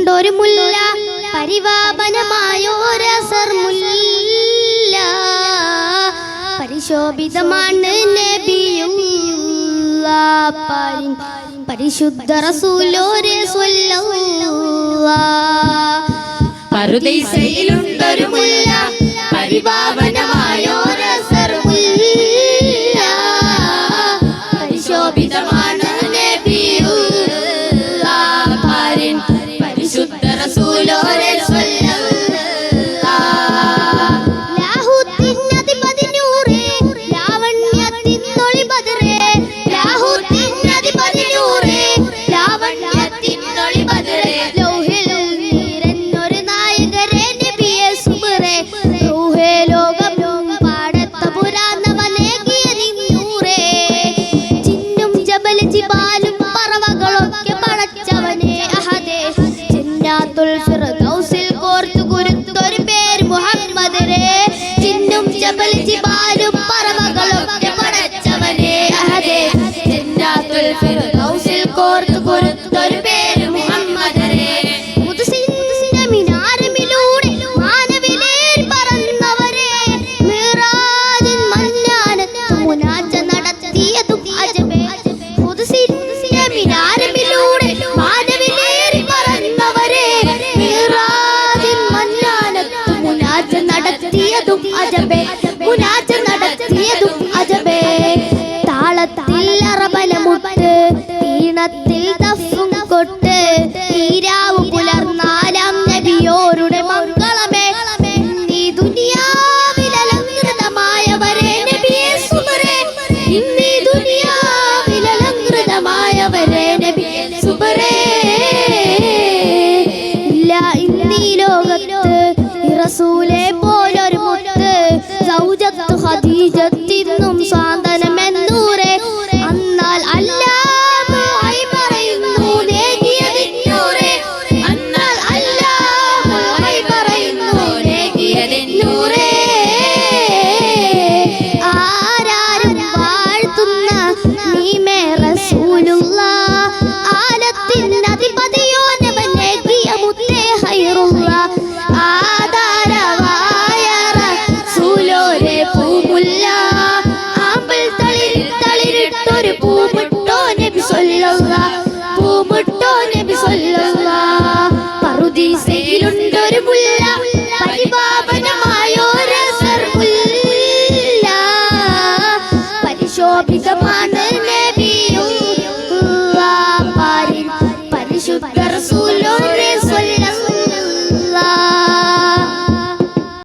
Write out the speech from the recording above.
ഒരു മുല്ല പരിവാപനമായോരസർ മുല്ല പരിശോഭിതമാണ് നബിയുല്ലാഹ് പരിശുദ്ധ റസൂലോരെ സ്വല്ലല്ലാഹ് പറുദീസയിലുണ്ടൊരു മുല്ല പരിപാവനമായോരസർ മുല്ല പരിശോഭിതമാണ് നബിയുല്ലാഹ് പരിശുദ്ധ റസൂലോരെ താളത്തിൽ അറബനമുട്ട് ഈണത്തിൽ ദഫും കൊട്ട് ഈരാവ് പുലർന്നാലാം നബിയോരുടെ മംഗളമേ ഈ ദുനിയാവിലലങ്കൃതമായവരെ നബിയെ സുബറേ ഈ ദുനിയാവിലലങ്കൃതമായവരെ നബിയെ സുബറേ ഇല്ല ഇന്നീ ലോകത്ത് റസൂലേ പോലൊരു മുത്ത് സൗജത്ത് ഖദീജത്തിന്നും സാന്ത്വനമെന്നൂരെ എന്നാൽ അല്ലാഹുവായി പറയുന്നു നേകിയതിന്നൂരെ എന്നാൽ അല്ലാഹുവായി പറയുന്നു നേകിയതിന്നൂരെ ആരാരും വാഴ്ത്തുന്ന നീമേ റസൂലുള്ളാഹ് ആലത്തിൻ അധിപതിയോ നബൻ നേകിയ മുത്തേ ഖൈറുള്ളാഹ് പറുദീസയിലുണ്ടൊരു മുല്ല പരിപാവനമായോരസർ മുല്ല പരിശോഭിതമാണ് നബിയുല്ലാഹ് പരിശുദ്ധ റസൂലുള്ളാഹ്